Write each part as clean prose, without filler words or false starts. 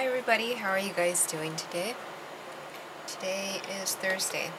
Hi everybody, how are you guys doing today? Today is Thursday,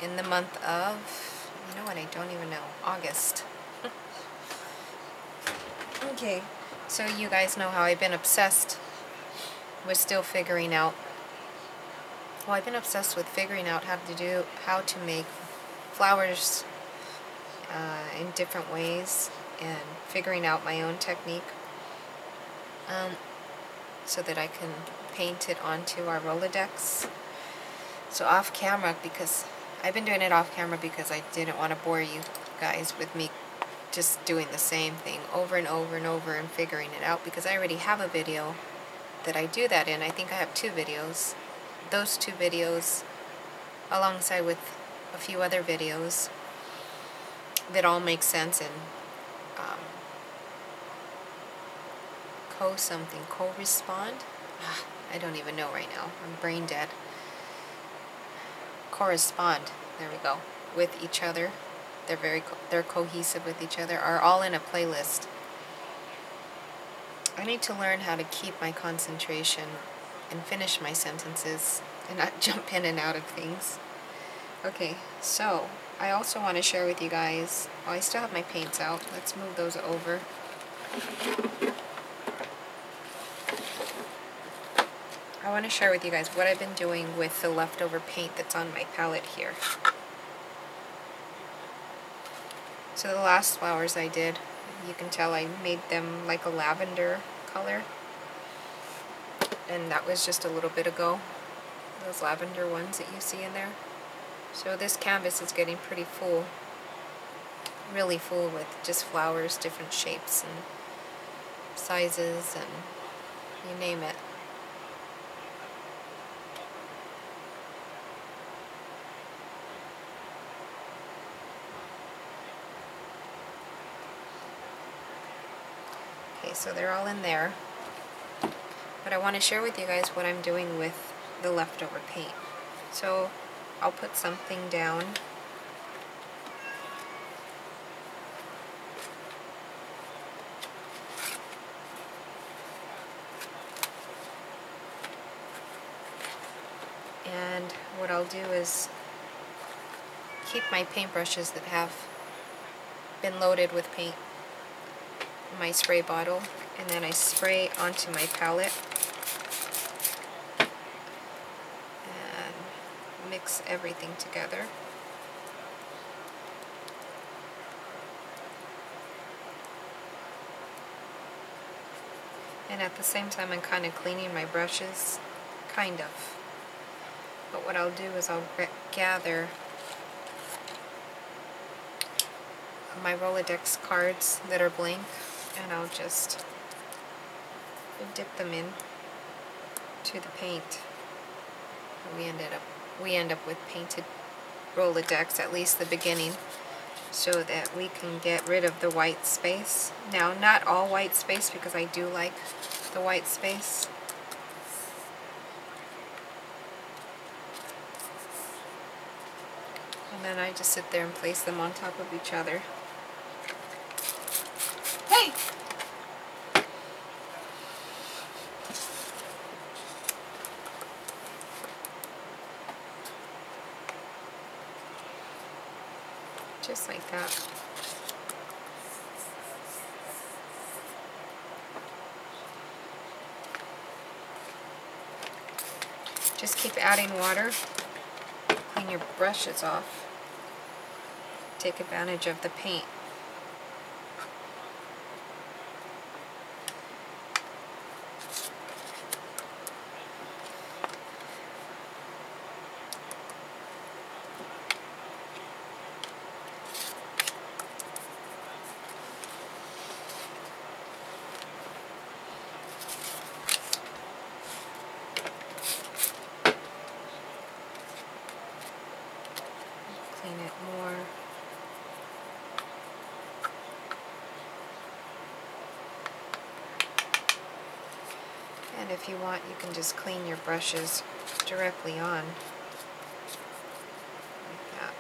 in the month of, you know what, I don't even know, August. Okay, so you guys know how I've been obsessed with still figuring out, well, I've been obsessed with figuring out how to make flowers in different ways and figuring out my own technique. So that I can paint it onto our Rolodex. So off camera, because I've been doing it off camera because I didn't want to bore you guys with me just doing the same thing over and over and over and figuring it out, because I already have a video that I do that in. I think I have 2 videos. Those 2 videos alongside with a few other videos that all make sense and correspond? I don't even know right now. I'm brain dead. Correspond, there we go, with each other. They're cohesive with each other, are all in a playlist. I need to learn how to keep my concentration and finish my sentences and not jump in and out of things. Okay, so I also want to share with you guys, I still have my paints out. Let's move those over. I want to share with you guys what I've been doing with the leftover paint that's on my palette here. So the last flowers I did, you can tell I made them like a lavender color. And that was just a little bit ago. Those lavender ones that you see in there. So this canvas is getting pretty full. Really full with just flowers, different shapes and sizes and you name it. Okay, so they're all in there, but I want to share with you guys what I'm doing with the leftover paint. So I'll put something down. And what I'll do is keep my paintbrushes that have been loaded with paint in my spray bottle, and then I spray onto my palette and mix everything together. And at the same time I'm kind of cleaning my brushes, kind of. But what I'll do is I'll gather my Rolodex cards that are blank, and I'll just dip them in to the paint. We end up with painted Rolodex, at least the beginning, so that we can get rid of the white space. Now, not all white space, because I do like the white space. And then I just sit there and place them on top of each other. Hey! Just like that. Just keep adding water. Clean your brushes off. Take advantage of the paint. Clean it more. And if you want, you can just clean your brushes directly on. Like that.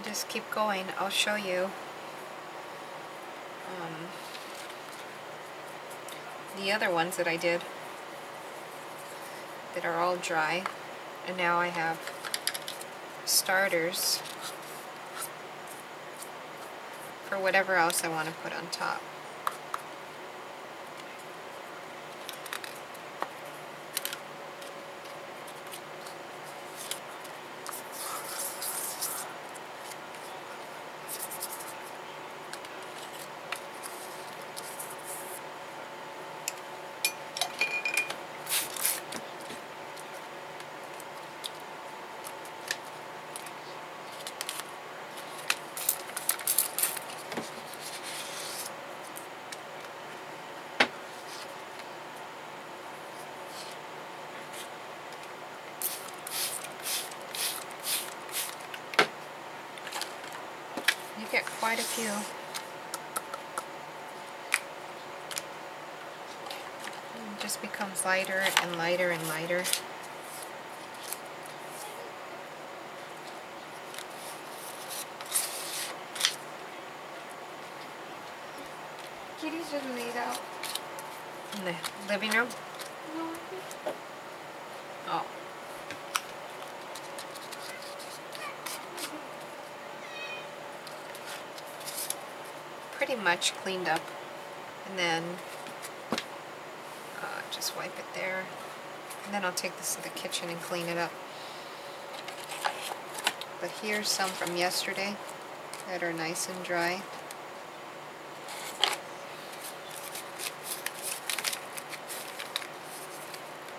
just keep going. I'll show you the other ones that I did that are all dry, and now I have starters for whatever else I want to put on top. You get quite a few. It just becomes lighter and lighter and lighter. Kitty's just laid out. In the living room? No. Oh. Pretty much cleaned up, and then just wipe it there, and then I'll take this to the kitchen and clean it up. But here's some from yesterday that are nice and dry.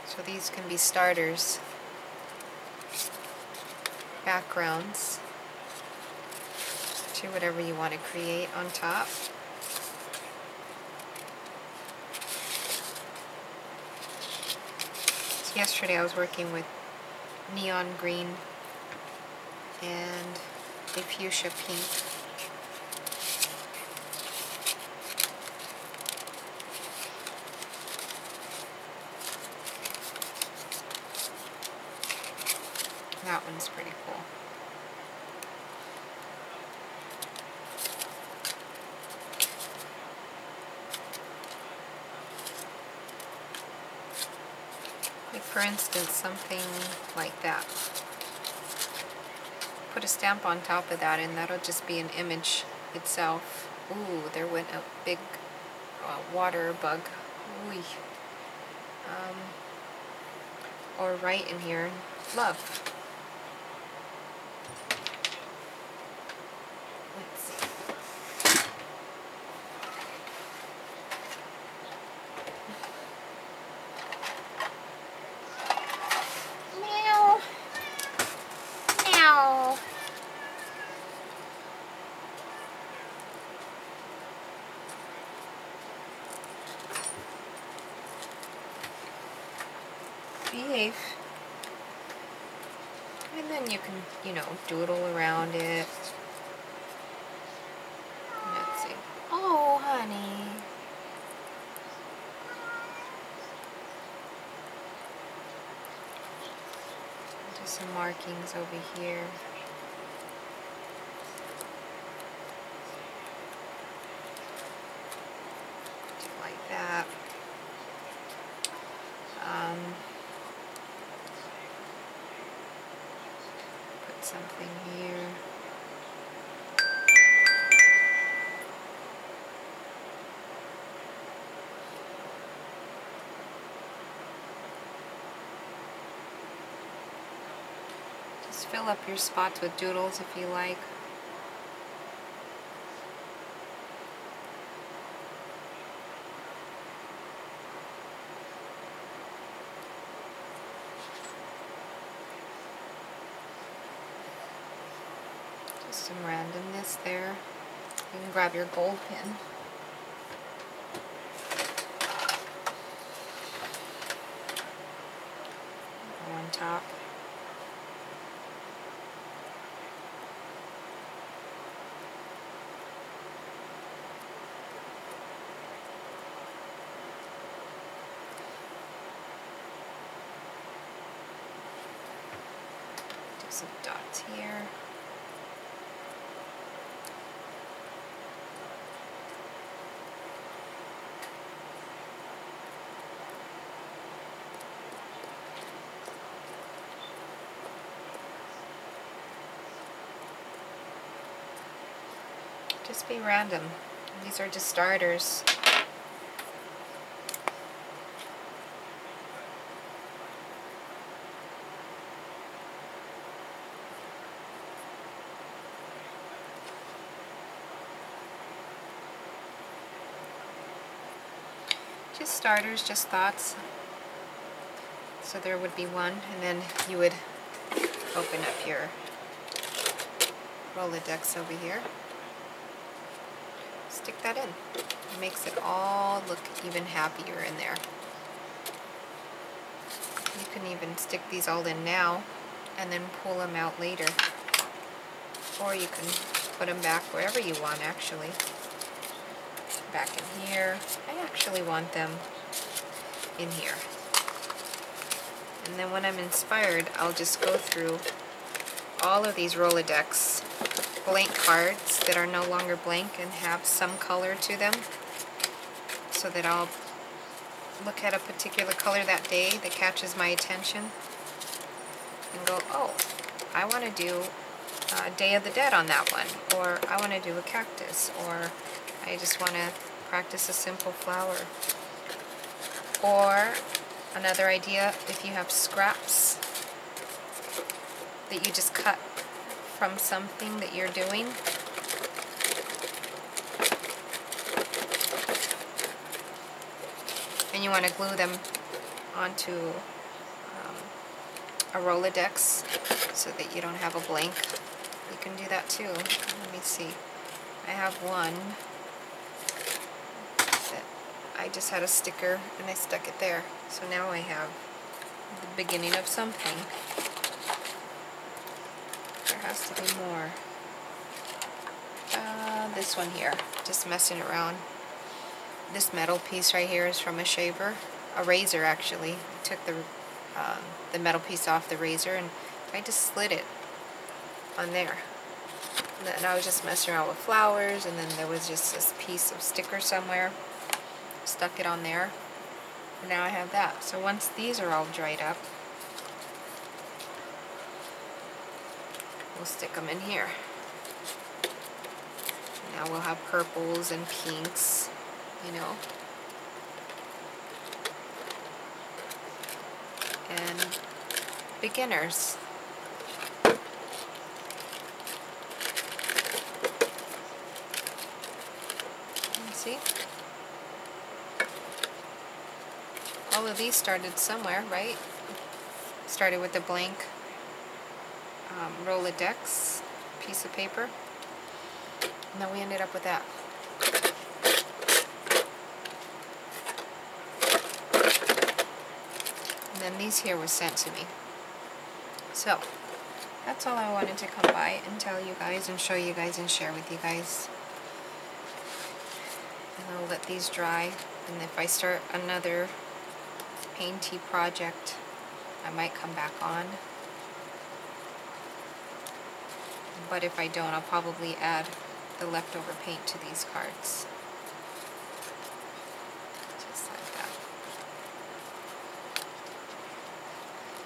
So these can be starters, backgrounds to whatever you want to create on top. So yesterday I was working with neon green and a fuchsia pink. That one's pretty cool. Like for instance, something like that. Put a stamp on top of that and that'll just be an image itself. Ooh, there went a big water bug. Ooh. Or right in here, love. Let's see. Meow. Meow. Behave. And then you can, doodle around it. Let's see. Oh, honey. Do some markings over here. Do like that. Put something here. Just fill up your spots with doodles if you like. Some randomness there. You can grab your gold pen. Go on top. Do some dots here. Just be random. These are just starters. Just starters, just thoughts. So there would be one, and then you would open up your Rolodex over here. Stick that in. It makes it all look even happier in there. You can even stick these all in now and then pull them out later. Or you can put them back wherever you want, actually. Back in here. I actually want them in here. And then when I'm inspired, I'll just go through all of these Rolodex blank cards that are no longer blank and have some color to them, so that I'll look at a particular color that day that catches my attention and go, oh, I want to do Day of the Dead on that one, or I want to do a cactus, or I just want to practice a simple flower. Or another idea, if you have scraps that you just cut from something that you're doing, and you want to glue them onto a Rolodex so that you don't have a blank, you can do that too. Let me see. I have one that I just had a sticker and I stuck it there. So now I have the beginning of something. There has to be more. This one here, just messing around. This metal piece right here is from a shaver, a razor actually. I took the metal piece off the razor and I just slid it on there. And then I was just messing around with flowers, and then there was just this piece of sticker somewhere. Stuck it on there. And now I have that. So once these are all dried up, we'll stick them in here. Now we'll have purples and pinks, you know. And beginners. See? All of these started somewhere, right? Started with a blank Rolodex piece of paper. And then we ended up with that. And then these here were sent to me. So, that's all I wanted to come by and tell you guys and show you guys and share with you guys. And I'll let these dry. And if I start another painty project, I might come back on. But if I don't, I'll probably add the leftover paint to these cards. Just like that.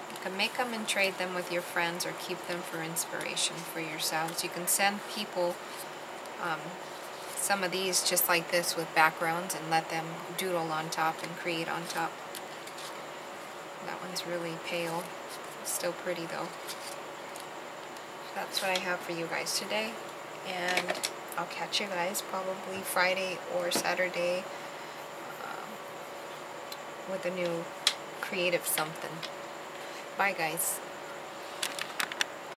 You can make them and trade them with your friends, or keep them for inspiration for yourselves. You can send people some of these just like this with backgrounds and let them doodle on top and create on top. That one's really pale. It's still pretty though. That's what I have for you guys today, and I'll catch you guys probably Friday or Saturday with a new creative something. Bye guys.